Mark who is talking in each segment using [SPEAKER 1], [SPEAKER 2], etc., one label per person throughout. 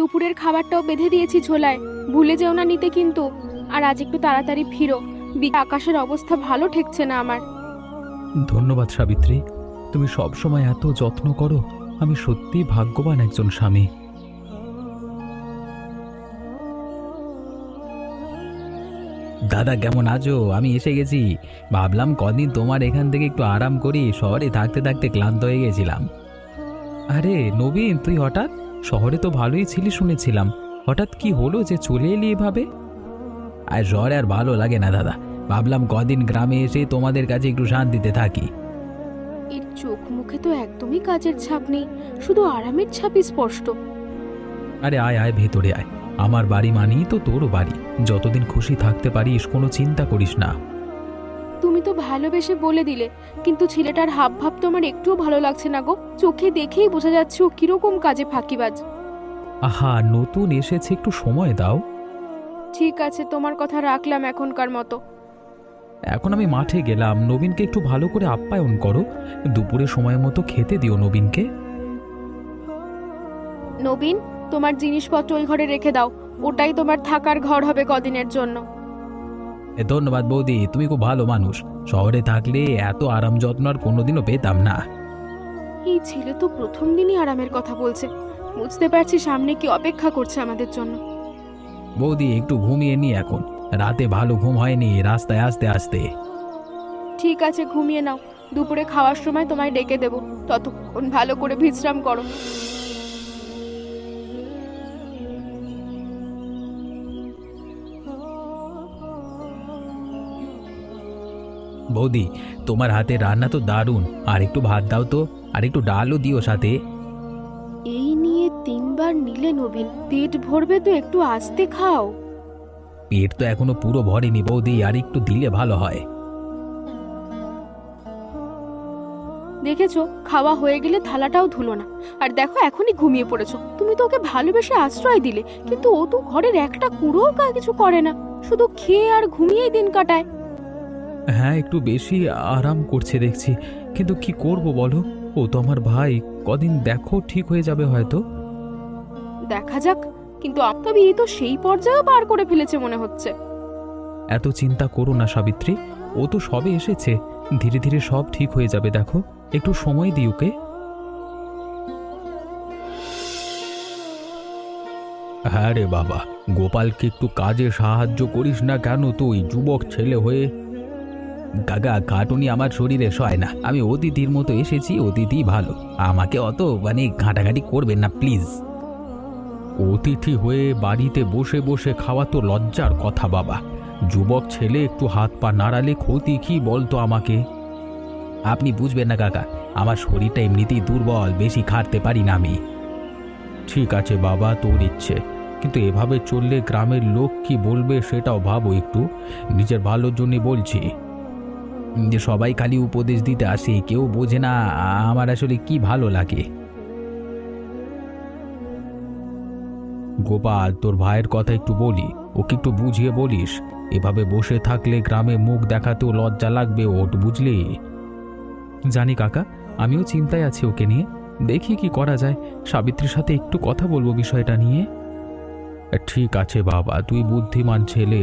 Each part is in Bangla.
[SPEAKER 1] দুপুরের খাবারটাও বেঁধে দিয়েছি ঝোলায়, ভুলে যেও না নিতে কিন্তু। আর আজ একটু তাড়াতাড়ি ফিরো, আকাশের অবস্থা ভালো ঠেকছে না আমার।
[SPEAKER 2] ধন্যবাদ সাবিত্রী, তুমি সব সময় এত যত্ন করো। আমি সত্যি ভাগ্যবান একজন স্বামী। দাদা কেমন আছো? আমি এসে গেছি। ভাবলাম কদিন তোমার এখান থেকে একটু আরাম করি, শহরে থাকতে থাকতে ক্লান্ত হয়ে গেছিলাম। আরে নবীন, তুই হঠাৎ? শহরে তো ভালোই ছিলি শুনেছিলাম, হঠাৎ কি হলো যে চলে এলি এভাবে? আর শহরে আর ভালো লাগে না দাদা, ভাবলাম কদিন গ্রামে এসে তোমাদের কাছে একটু শান্তিতে থাকি।
[SPEAKER 1] এর চোখ মুখে তো একদমই কাজের ছাপ নেই, শুধু আরামের ছাপই স্পষ্ট।
[SPEAKER 2] আরে আয় আয়, ভেতরে আয়। আমার বাড়ি মানেই তো তোরও বাড়ি। যতদিন খুশি থাকতে পারিস, কোনো চিন্তা করিস না।
[SPEAKER 1] তুমি তো ভালোবেসে বলে দিলে, কিন্তু ছেলেটার হাব ভাব তো আমার একটুও ভালো লাগছে না গো। চোখে দেখেই বোঝা যাচ্ছে ও কিরকম কাজে ফাঁকিবাজ।
[SPEAKER 2] আহা, নতুন এসেছে, একটু সময় দাও।
[SPEAKER 1] ঠিক আছে, তোমার কথা রাখলাম এখনকার মতো।
[SPEAKER 2] এখন আমি মাঠে গেলাম, নবীনকে একটু ভালো করে আপ্যায়ন করো। দুপুরে সময় মতো খেতে দিও নবীনকে।
[SPEAKER 1] নবীন, তোমার জিনিসপত্র ওই ঘরে রেখে দাও, ওটাই তোমার থাকার ঘর হবে কদিনের জন্য।
[SPEAKER 2] ধন্যবাদ বৌদি, তুমি খুব ভালো মানুষ। শহরে থাকলে এত আরাম যত্ন আর কোনোদিনও পেতাম না।
[SPEAKER 1] এই ছেলে তো প্রথম দিনই আরামের কথা বলছে, বুঝতে পারছি সামনে কি অপেক্ষা করছে আমাদের জন্য।
[SPEAKER 2] বৌদি একটু ঘুমিয়ে নি এখন, রাতে ভালো ঘুম হয়নি রাস্তায় আসতে আসতে।
[SPEAKER 1] ঠিক আছে, ঘুমিয়ে নাও, দুপুরে খাওয়ার সময় তোমায় ডেকে দেবো, ততক্ষণ ভালো করে বিশ্রাম করো।
[SPEAKER 2] বৌদি, তোমার হাতে রান্না তো দারুণ, আর একটু ভাত দাও তো, আর একটু ডালও দিও সাথে।
[SPEAKER 1] এই নিয়ে তিনবার নিলে নবীন, পেট ভরবে তো, একটু আস্তে খাও।
[SPEAKER 2] পেট তো এখনো পুরো ভরেনি বৌদি, আর একটু দিলে ভালো হয়।
[SPEAKER 1] দেখেছো, খাওয়া হয়ে গেলে থালাটাও ধুলো না, আর দেখো এখনই ঘুমিয়ে পড়েছো। তুমি তো ওকে ভালোবেসে আশ্রয় দিলে, কিন্তু ও তো ঘরের একটা কুড়োও কিছু করে না, শুধু খেয়ে আর ঘুমিয়েই দিন কাটায়।
[SPEAKER 2] হ্যাঁ, একটু বেশি আরাম করছে দেখছি, কিন্তু কি করব বলো, ও তো আমার ভাই। কদিন দেখো ঠিক হয়ে যাবে হয়তো।
[SPEAKER 1] দেখা যাক, কিন্তু তবে এই তো সেই পর্যায়েও পার করে ফেলেছে মনে হচ্ছে।
[SPEAKER 2] এত চিন্তা করো না সাবিত্রী, ও তো সবে এসেছে, ধীরে ধীরে সব ঠিক হয়ে যাবে। দেখো, একটু সময় দিই ওকে। হ্যাঁ রে বাবা, গোপালকে একটু কাজে সাহায্য করিস না কেন তুই, যুবক ছেলে হয়ে? কাকা, খাটুনি আমার শরীরে সয় না, আমি অতিথির মতো এসেছি, অতিথি ভালো, আমাকে অত ঘাঁটাঘাঁটি করবেন না প্লিজ। অতিথি হয়ে বাড়িতে বসে বসে খাওয়া তো লজ্জার কথা বাবা। যুবক ছেলে একটু হাত পা নাড়ালে ক্ষতি কি বলতো আমাকে? আপনি বুঝবেন না কাকা, আমার শরীরটা এমনিতেই দুর্বল, বেশি খাটতে পারি না আমি। ঠিক আছে বাবা, তোর ইচ্ছে, কিন্তু এভাবে চললে গ্রামের লোক কি বলবে সেটাও ভাবো একটু। নিজের ভালোর জন্যই বলছি। যে সবাই খালি উপদেশ দিতে আসে, কেউ বোঝে না আমার আসলে কি ভালো লাগে। গোপাল, তোর ভাইয়ের কথা একটু বলি, ওকে একটু বুঝিয়ে বলিস। এভাবে বসে থাকলে গ্রামে মুখ দেখাতেও লজ্জা লাগবে ওট, বুঝলি? জানি কাকা, আমিও চিন্তায় আছি ওকে নিয়ে, দেখি কি করা যায়। সাবিত্রীর সাথে একটু কথা বলবো বিষয়টা নিয়ে। ঠিক আছে বাবা, তুই বুদ্ধিমান ছেলে,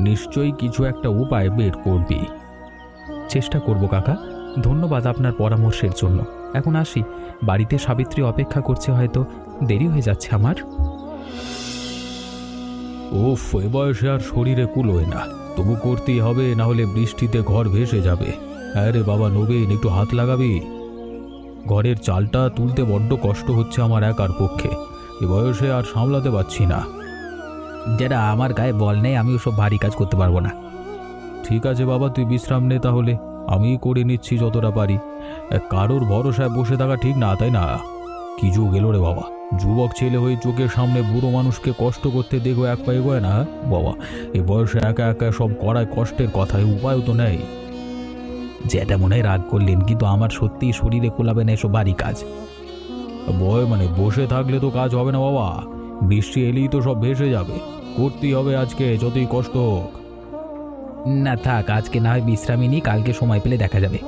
[SPEAKER 2] নিশ্চয়ই কিছু একটা উপায় বের করবি। চেষ্টা করব কাকা, ধন্যবাদ আপনার পরামর্শের জন্য। এখন আসি, বাড়িতে সাবিত্রী অপেক্ষা করছে, হয়তো দেরি হয়ে যাচ্ছে আমার। ওফ, এ বয়সে আর শরীরে কুলোয় না, তবু করতেই হবে, না হলে বৃষ্টিতে ঘর ভেসে যাবে। আরে বাবা নবীন, একটু হাত লাগাবি? ঘরের চালটা তুলতে বড্ড কষ্ট হচ্ছে আমার একার পক্ষে, এ বয়সে আর সামলাতে পারছি না। যেটা আমার গায়ে বল নেই, আমি ওসব ভারী কাজ করতে পারবো না। ঠিক আছে বাবা, তুই বিশ্রাম নে তাহলে, আমিই করে নিচ্ছি যতটা পারি। কারোর ভরসায় বসে থাকা ঠিক না, তাই না? কি যুগ এলো রে বাবা, যুবক ছেলে হয়ে চোখের সামনে বুড়ো মানুষকে কষ্ট করতে দেখো এক পা এগোয় না বাবা। এই বয়সে একা একা সব করায় কষ্টের কথা, উপায়ও তো নেই। যেটা মনে হয় রাগ করলেন, কিন্তু আমার সত্যিই শরীরে কোলাবে না এসব ভারী কাজ। বসে থাকলে তো কাজ হবে না বাবা, বৃষ্টি এলেই তো সব ভেসে যাবে, করতেই হবে আজকে যতই কষ্ট হোক। না থাক, আজকে না হয় বিশ্রামই নিই, কালকে সময় পেলে দেখা যাবে।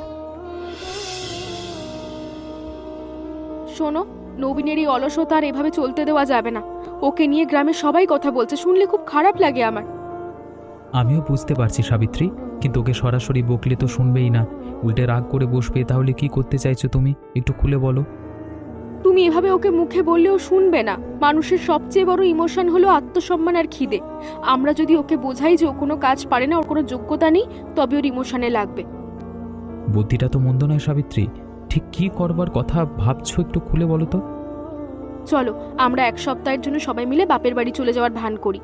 [SPEAKER 1] শোনো, নবীনের এই অলসতা আর এভাবে চলতে দেওয়া যাবে না। ওকে নিয়ে গ্রামে সবাই কথা বলছে, শুনলে খুব খারাপ লাগে আমার।
[SPEAKER 2] আমিও বুঝতে পারছি সাবিত্রী, কিন্তু ওকে সরাসরি বকলে তো শুনবেই না, উল্টে রাগ করে বসবে। তাহলে কি করতে চাইছো তুমি, একটু খুলে বলো।
[SPEAKER 1] তুমি এভাবে ওকে মুখে বললেও শুনবে না। মানুষের সবচেয়ে বড় ইমোশন হলো আত্মসম্মান আর খিদে। আমরা যদি ওকে বোঝাই যে ও কোনো কাজ পারে না, ওর কোনো যোগ্যতা নেই, তবে ওর ইমোশনে লাগবে।
[SPEAKER 2] বুদ্ধিটা তো মন্দ নয় সাবিত্রী, ঠিক কি করবার কথা ভাবছো একটু খুলে বলো তো।
[SPEAKER 1] চলো আমরা 1 সপ্তাহের জন্য সবাই মিলে বাপের বাড়ি চলে যাওয়ার ভান করি।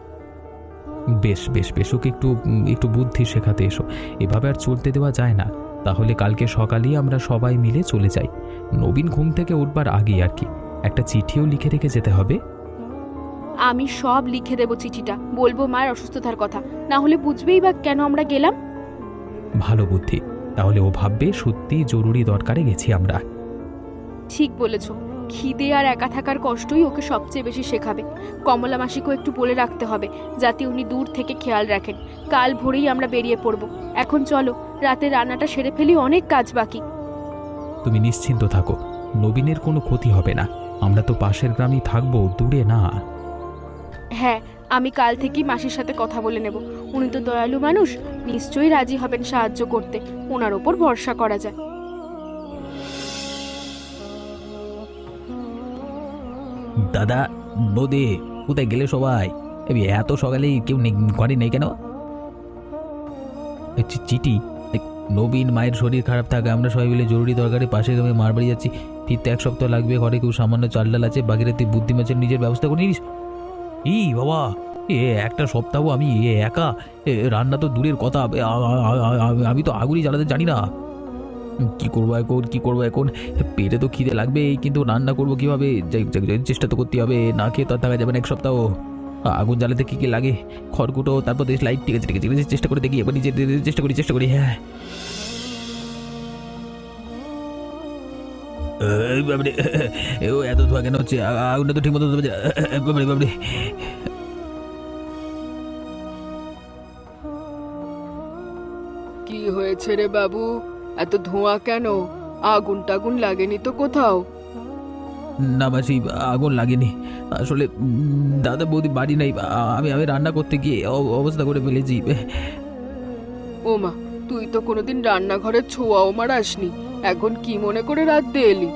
[SPEAKER 2] বেশ বেশ বেশ, ওকে একটু একটু বুদ্ধি শেখাতে এসো। এভাবে আর চলতে দেওয়া যায় না। তাহলে কালকে সকালেই আমরা সবাই মিলে চলে যাই, নবীন ঘুম থেকে উঠবার আগে আর কি। একটা চিঠিও লিখে রেখে যেতে হবে।
[SPEAKER 1] আমি সব লিখে দেবো চিঠিটা, বলবো মায়ের অসুস্থতার কথা, না হলে বুঝবেই বা কেন আমরা গেলাম।
[SPEAKER 2] ভালো বুদ্ধি, তাহলে ও ভাববে সত্যি জরুরি দরকারে গেছি আমরা।
[SPEAKER 1] ঠিক বলেছো, খিদে আর একা থাকার কষ্টই ওকে সবচেয়ে বেশি শেখাবে। কমলা মাসিকেও একটু বলে রাখতে হবে, যাতে উনি দূর থেকে খেয়াল রাখেন। কাল ভোরেই আমরা বেরিয়ে পড়ব। এখন চলো, রাতে রান্নাটা সেরে ফেলি, অনেক কাজ বাকি।
[SPEAKER 2] তুমি নিশ্চিন্ত থাকো, নবীনের কোনো ক্ষতি হবে না। আমরা তো পাশের গ্রামেই থাকবো, দূরে না।
[SPEAKER 1] হ্যাঁ, আমি কাল থেকেই মাসির সাথে কথা বলে নেব। উনি তো দয়ালু মানুষ, নিশ্চয়ই রাজি হবেন সাহায্য করতে। ওনার ওপর ভরসা করা যায়।
[SPEAKER 2] দাদা, বৌদি, কোথায় গেলে সবাই? এত সকালেই কেউ ঘরে নেই কেন? চিঠি, নবীন মায়ের শরীর খারাপ থাকে, আমরা সবাই মিলে জরুরি দরকারে পাশে গ্রামে মার বাড়ি যাচ্ছি। ফিরতে 1 সপ্তাহ লাগবে, ঘরে কেউ সামান্য চাল ডাল আছে, বাকিরা তুই বুদ্ধি মাছের নিজের ব্যবস্থা করে নিস। বাবা, একটা সপ্তাহ আমি একা, রান্না তো দূরের কথা, আমি তো আগুনই জ্বালাতে জানি না। কি করবো এখন, পেটে তো খিদে লাগবে, কিন্তু রান্না করবো কিভাবে? চেষ্টা তো করতে হবে, না খেয়ে তো আর থাকা যাবে না 1 সপ্তাহ। আগুন জ্বালাতে কি কি লাগে? খড়কুটো, তারপর দেশ লাইট। ঠিক আছে ঠিক আছে, চেষ্টা করে দেখি, এবার নিজে চেষ্টা করি। হ্যাঁ, বাবরে, এত ধোয়া কেন হচ্ছে? আগুনটা তো ঠিক মতো বাবরে।
[SPEAKER 1] কি হয়েছে রে বাবু, এত ধোঁয়া কেন? আগুন টাগুন লাগেনি তো কোথাও?
[SPEAKER 2] না মাসি, আগুন লাগেনি আসলে। দাদা বৌদি বাড়ি নাই, আমি রান্না করতে গিয়ে অবস্থা করে ফেলেছি।
[SPEAKER 1] ও মা, তুই তো কোনোদিন রান্নাঘরের ছোঁয়াও মারাসনি, এখন কি মনে করে রাঁধতে এলি?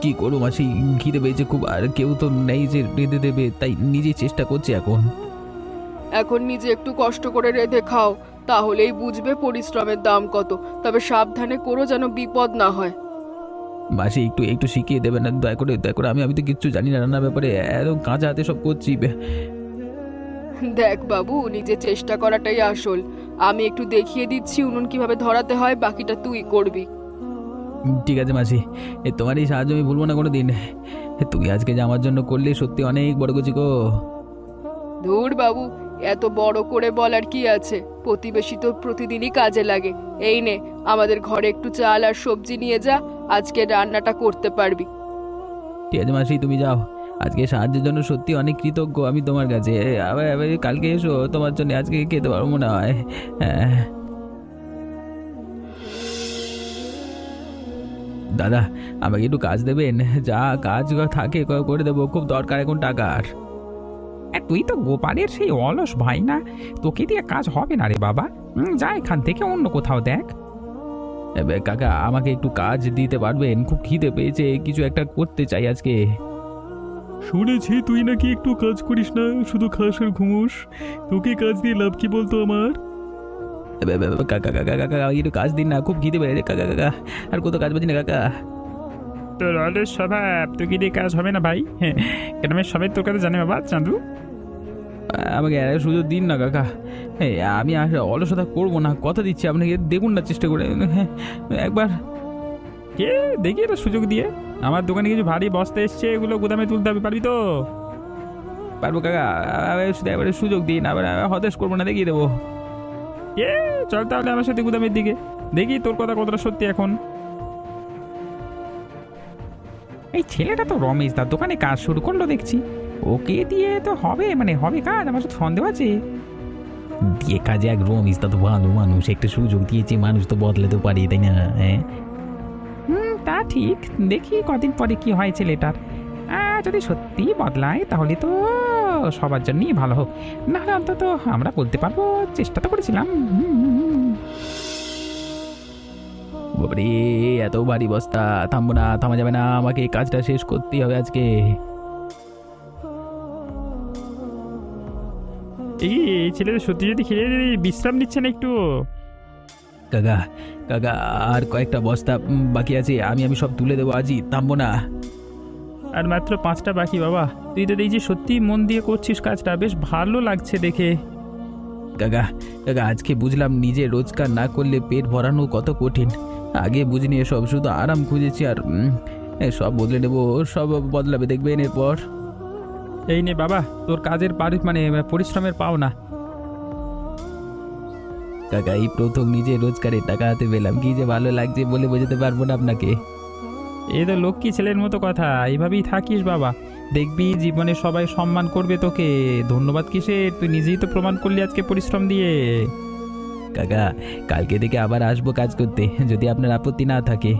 [SPEAKER 2] কি করবো মাসি, খিদে পেয়েছে খুব, আর কেউ তো নেই যে রেঁধে দেবে, তাই নিজেই চেষ্টা করছি এখন।
[SPEAKER 1] এখন নিজে একটু কষ্ট করে রেঁধে খাও, তাহলেই বুঝবে পরিশ্রমের দাম কত। তবে সাবধানে করো, যেন বিপদ না হয়।
[SPEAKER 2] মাসি একটু একটু শিখিয়ে দেবে না, দয়া করে দয়া করে। আমি তো কিচ্ছু জানি না রান্নার ব্যাপারে, একদম কাঁচা হাতে সব করছি।
[SPEAKER 1] দেখ বাবু, নিজে চেষ্টা করাটাই আসল। আমি একটু দেখিয়ে দিচ্ছি উনুন কিভাবে ধরাতে হয়, বাকিটা তুই করবি।
[SPEAKER 2] ঠিক আছে মাসি, তোমার এই সাহায্য আমি ভুলবো না কোনো দিন। তুমি আজকে যে আমার জন্য করলে সত্যি অনেক বড় কিছু গো।
[SPEAKER 1] ধুর বাবু, এত বড় করে বলার কি আছে? প্রতিবেশী তো প্রতিদিনই কাজে লাগে। এই নে, আমাদের ঘরে একটু চাল আর সবজি নিয়ে যা, আজকে রান্নাটা করতে পারবি।
[SPEAKER 2] ঠিক আছে মাসি, তুমি যাও। আজকে সাহায্যের জন্য সত্যি অনেক কৃতজ্ঞ আমি তোমার কাছে। আবার আবার কালকে এসো, তোমার জন্য আজকে খেতে পারবো মনে হয়। হ্যাঁ দাদা, আমাকে একটু কাজ দেবেন? যা কাজ থাকে করে দেবো, খুব দরকার এখন টাকার।
[SPEAKER 3] তুই তো গোপালের সেই অলস ভাই না, তোকে দিয়ে কাজ হবে না রে বাবা। যা এখান থেকে অন্য কোথাও দেখ।
[SPEAKER 2] কাকা, আমাকে একটু কাজ দিতে পারবেন? খুব খিদে পেয়েছে, কিছু একটা করতে চাই আজকে।
[SPEAKER 4] শুনেছি তুই নাকি একটু কাজ করিস না, শুধু খাস আর ঘুমোস। তোকে কাজ দিয়ে লাভ কি বলতো আমার?
[SPEAKER 2] কাকা কাকা কাকা, একটু কাজ দিন না, খুব খিদে পেয়েছে কাকা কাকা। আর কত কাজ পাচ্ছি না কাকা।
[SPEAKER 3] তোর অলস স্বভাব, তোকে দিয়ে কাজ হবে না ভাই। গ্রামের সবাই তোর কথা জানে বাবা চাঁদু।
[SPEAKER 2] আমাকে একটা সুযোগ দিন না কাকা। আমি আর অলসতা করবো না, কথা দিচ্ছি আপনাকে। দেখুন না চেষ্টা করে, হ্যাঁ একবার।
[SPEAKER 3] কে দেখি এটা সুযোগ দিয়ে। আমার দোকানে কিছু ভারী বস্তা এসছে, এগুলো গুদামে তুলতে হবে, পারবি তো?
[SPEAKER 2] পারবো কাকা, শুধু এবারে সুযোগ দিন, আবার হতাশ করবো না, দেখিয়ে দেবো।
[SPEAKER 3] চল তাহলে আমার সাথে গুদামের দিকে, দেখি তোর কথা কতটা সত্যি এখন। এই ছেলেটা তো রমেশ দার দোকানে কাজ শুরু করলো দেখছি। ওকে দিয়ে তো হবে, মানে হবে কাজ, আমার সাথে সন্দেহ আছে।
[SPEAKER 2] দিয়ে কাজে এক রমিস তা তো ভালো মানুষ, একটা সুযোগ দিয়েছে, মানুষ তো বদলাতে পারি, তাই না? হ্যাঁ
[SPEAKER 3] তা ঠিক, দেখি কদিন পরে কি হয় ছেলেটার। যদি সত্যি বদলায় তাহলে তো সবার জন্যই ভালো হোক, নাহলে অন্তত আমরা বলতে পারবো চেষ্টা তো করেছিলাম।
[SPEAKER 2] বাবারে, এত ভারী বস্তা! থামবো না, থামা যাবে না, আমাকে এই কাজটা শেষ করতেই হবে আজকে।
[SPEAKER 4] এই ছেলেটা সত্যি যদি খেলে বিশ্রাম নিচ্ছে না একটু?
[SPEAKER 2] কাকা, কাকা, আর কয়েকটা বস্তা বাকি আছে, আমি সব তুলে দেবো আজই, থামবো না।
[SPEAKER 4] আর মাত্র 5টা বাকি বাবা। তুই তো দেখছি সত্যি মন দিয়ে করছিস কাজটা, বেশ ভালো লাগছে দেখে।
[SPEAKER 2] কাকা, কাকা, আজকে বুঝলাম নিজে রোজগার না করলে পেট ভরানো কত কঠিন। আগে বুঝিনি এসব, শুধু আরাম খুঁজেছি। আর সব বদলে নেবো, সব বদলাবে দেখবেন এরপর।
[SPEAKER 4] এই নে বাবা তোর কাজের পরিশ্রমের পাওনা।
[SPEAKER 2] কাকা, এই প্রথম নিজে রোজগারের টাকা হাতে পেলাম, কি যে ভালো লাগছে বলে বোঝাতে পারবো না আপনাকে।
[SPEAKER 4] এই তো লক্ষ্মী ছেলের মতো কথা, এইভাবেই থাকিস বাবা, দেখবি জীবনে সবাই সম্মান করবে তোকে। ধন্যবাদ কিসে, তুই নিজেই তো প্রমাণ করলি আজকে পরিশ্রম দিয়ে।
[SPEAKER 2] কাকা, কালকে থেকে আবার আসবো কাজ করতে, যদি আপনার আপত্তি না থাকে।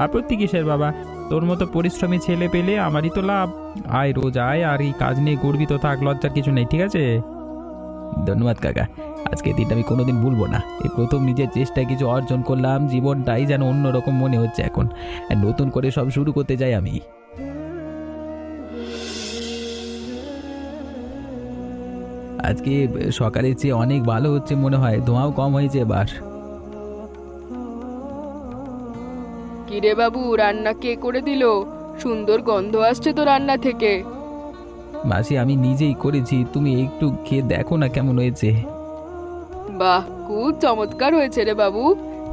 [SPEAKER 4] আপত্তি কিসের বাবা, তোর মতো পরিশ্রমী ছেলে পেলে আমারই তো লাভ। আয় রোজ আয়, আর এই কাজ নিয়ে গর্বিত থাক, লজ্জার কিছু নেই, ঠিক আছে?
[SPEAKER 2] ধন্যবাদ কাকা, আজকে দিনটা আমি কোনোদিন ভুলবো না। এই প্রথম নিজের চেষ্টায় কিছু অর্জন করলাম, জীবনটাই যেন অন্যরকম মনে হচ্ছে এখন। নতুন করে সব শুরু করতে চাই আমি। আজকে সকালের চেয়ে অনেক ভালো হচ্ছে মনে হয়, ধোঁয়াও কম হয়েছে এবার।
[SPEAKER 1] কিরে বাবু, রান্না কে করে দিল? সুন্দর গন্ধ আসছে তো রান্না থেকে।
[SPEAKER 2] মাসি, আমি নিজেই করেছি, তুমি একটু খেয়ে দেখো না কেমন হয়েছে।
[SPEAKER 1] বাহ, খুব চমৎকার হয়েছে রে বাবু।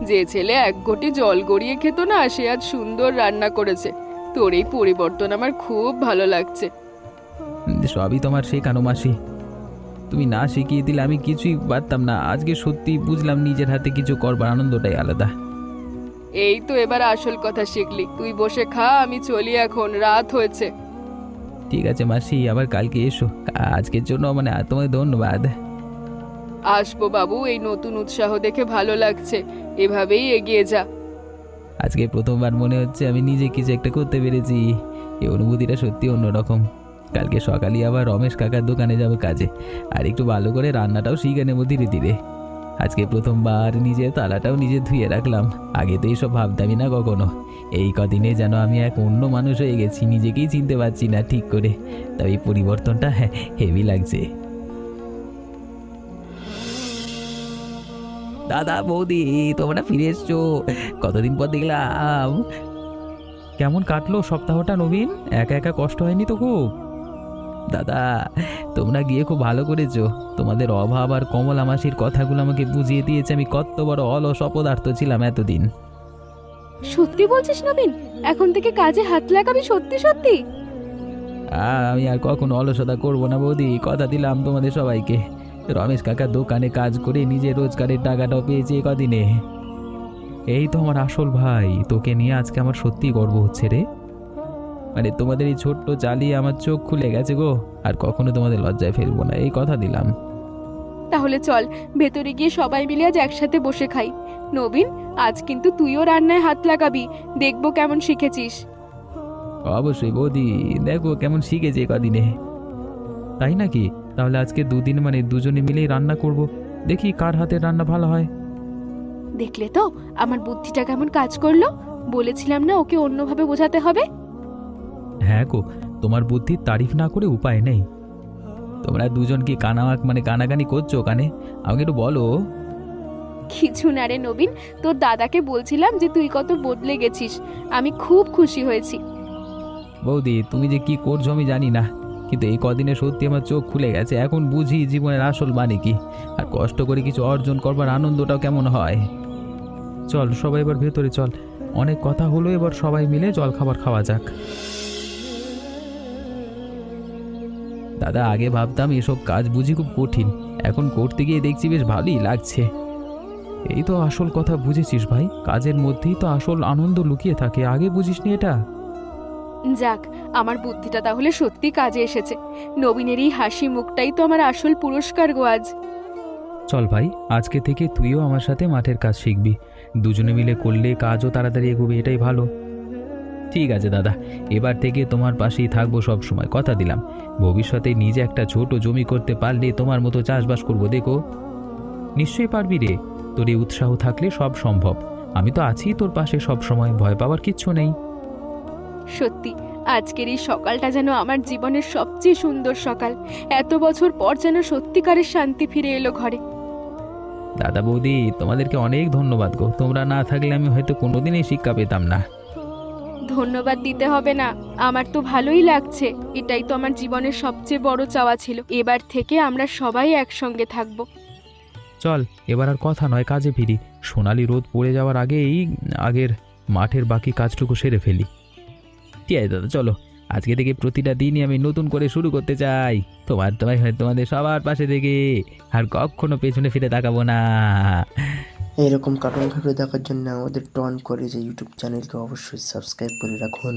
[SPEAKER 1] যে ছেলে এক ঘটি জল গড়িয়ে খেত না, সে আজ সুন্দর রান্না করেছে। তোর এই পরিবর্তন আমার খুব ভালো লাগছে।
[SPEAKER 2] সবই তোমার শেখানো মাসি, তুমি না শিখিয়ে দিলে আমি কিছুই পারতাম না। আজকে সত্যি বুঝলাম নিজের হাতে কিছু করবার আনন্দটাই আলাদা।
[SPEAKER 1] এই তো এবার আসল কথা শিখলি। তুই বসে খা, আমি চলি এখন, রাত হয়েছে।
[SPEAKER 2] ঠিক আছে মাসি, আবার কালকে এসো। আজকের জন্য তোমায় ধন্যবাদ।
[SPEAKER 1] আসবো বাবু, এই নতুন উৎসাহ দেখে ভালো লাগছে। এভাবেই এগিয়ে যা।
[SPEAKER 2] আজকে প্রথমবার মনে হচ্ছে আমি নিজে কিছু একটা করতে পেরেছি। এই অনুভূতিটা সত্যি অন্যরকম। কালকে সকালে আবার রমেশ কাকার দোকানে যাব কাজে, আর একটু ভালো করে রান্নাটাও শিখে নেবো ধীরে ধীরে। আজকে প্রথমবার নিজের তালাটাও নিজে ধুয়ে রাখলাম, আগে তো এইসব ভাবতামই না কখনো। এই কদিনে যেন আমি এক অন্য মানুষ হয়ে গেছি, নিজেকেই চিনতে পারছি না ঠিক করে। তবে এই পরিবর্তনটা হেভি লাগছে। দাদা, বৌদি, তোমরা ফিরে এসছো, কতদিন পর দেখলাম।
[SPEAKER 4] কেমন কাটলো সপ্তাহটা নবীন? একা একা কষ্ট হয়নি তো খুব?
[SPEAKER 2] দাদা, তোমরা গিয়ে খুব ভালো করেছো। তোমাদের অভাব আর কমলা মাসির কথাগুলো আমাকে বুঝিয়ে দিয়েছে আমি কত বড় অলস অপদার্থ ছিলাম এতদিন।
[SPEAKER 1] সত্যি বলছিস নবীন? এখন থেকে কাজে হাত লাগাবি সত্যি সত্যি?
[SPEAKER 2] আমি আর কখনো অলসতা করবো না বৌদি, কথা দিলাম তোমাদের সবাইকে। রমেশ কাকার দোকানে কাজ করে নিজের রোজগারের টাকাটাও পেয়েছি কদিনে।
[SPEAKER 4] এই তো আমার আসল ভাই, তোকে নিয়ে আজকে আমার সত্যি গর্ব হচ্ছে রে।
[SPEAKER 2] তোমাদের এই ছোট্ট চালিয়ে আমার চোখ খুলে গেছে গো, আর কখনো তোমাদের লজ্জায় ফেলবো না, এই কথা দিলাম।
[SPEAKER 1] তাহলে চল ভেতরে গিয়ে সবাই মিলে আজ একসাথে বসে খাই। নবীন, আজ কিন্তু তুইও রান্নায় হাত লাগাবি, দেখবো কেমন শিখেছিস।
[SPEAKER 2] অবশ্যই বৌদি, দেখো কেমন শিখেছে কদিনে।
[SPEAKER 4] তাই নাকি? তাহলে আজকে দুদিন দুজনে মিলেই রান্না করব, দেখি কার হাতের রান্না ভালো হয়।
[SPEAKER 1] দেখলে তো আমার বুদ্ধিটা কেমন কাজ করলো? বলেছিলাম না ওকে অন্যভাবে বোঝাতে হবে।
[SPEAKER 4] হ্যাঁ গো, তোমার বুদ্ধির তারিফ না করে উপায় নেই।
[SPEAKER 2] তোমরা দুজন কি কানাকানি করছো ওখানে? আমাকে একটু বলো।
[SPEAKER 1] কিছু না রে নবীন, তোর দাদাকে বলছিলাম যে তুই কত বদলে গেছিস। আমি খুব খুশি হয়েছি।
[SPEAKER 2] বৌদি, তুমি যে কি করছো আমি জানি না, কিন্তু এই কদিনে সত্যি আমার চোখ খুলে গেছে। এখন বুঝি জীবনের আসল মানে কি, আর কষ্ট করে কিছু অর্জন করবার আনন্দটাও কেমন হয়।
[SPEAKER 4] চল সবাই এবার ভেতরে চল, অনেক কথা হলো, এবার সবাই মিলে জল খাবার খাওয়া যাক।
[SPEAKER 2] দাদা, আগে ভাবতাম এসব কাজ বুঝি খুব কঠিন, এখন করতে গিয়ে দেখছি বেশ ভালোই লাগছে।
[SPEAKER 4] এই তো আসল কথা বুঝেছিস ভাই, কাজের মধ্যেই তো আসল আনন্দ লুকিয়ে থাকে, আগে বুঝিসনি এটা?
[SPEAKER 1] যাক, আমার বুদ্ধিটা তাহলে সত্যি কাজে এসেছে। নবীনের এই হাসি মুখটাই তো আমার আসল পুরস্কার গো আজ।
[SPEAKER 4] চল ভাই, আজকে থেকে তুইও আমার সাথে মাঠের কাজ শিখবি,
[SPEAKER 2] দুজনে মিলে করলে কাজও তাড়াতাড়ি এগোবে, এটাই ভালো। ঠিক আছে দাদা, এবার থেকে তোমার পাশেই থাকবো সব সময়, কথা দিলাম। ভবিষ্যতে নিজে একটা ছোট জমি করতে পারলে তোমার মতো চাষবাস করবো, দেখো। নিশ্চয়ই পারবি রে, তোর এই উৎসাহ থাকলে সব সম্ভব। আমি তো আছি তোর পাশে সব সময়, ভয় পাওয়ার কিচ্ছু নেই।
[SPEAKER 1] সত্যি আজকের এই সকালটা যেন আমার জীবনের সবচেয়ে সুন্দর সকাল। এত বছর পর যেন সত্যিকারের শান্তি ফিরে এলো ঘরে।
[SPEAKER 2] দাদা বৌদি, তোমাদেরকে অনেক ধন্যবাদ গো, তোমরা না থাকলে আমি হয়তো কোনোদিনই শিক্ষা পেতাম না।
[SPEAKER 1] ধন্যবাদ দিতে হবে না, আমার তো ভালোই লাগছে। এটাই তো আমার জীবনের সবচেয়ে বড় চাওয়া ছিল। এবার থেকে আমরা সবাই একসঙ্গে থাকবো।
[SPEAKER 2] চল এবার আর কথা নয়, কাজে ফিরি। সোনালি রোদ পড়ে যাওয়ার আগেই আগের মাঠের বাকি কাজটুকু সেরে ফেলি। ঠিক আছে দাদা, চলো। আজকে থেকে প্রতিটা দিনই আমি নতুন করে শুরু করতে চাই। তোমাদের সবার পাশে থেকে আর কখনো পেছনে ফিরে তাকাবো না।
[SPEAKER 5] এরকম কার্টুন ভিডিও দেখার জন্য আমাদের টন করে যে ইউটিউব চ্যানেলকে অবশ্যই সাবস্ক্রাইব করে রাখুন।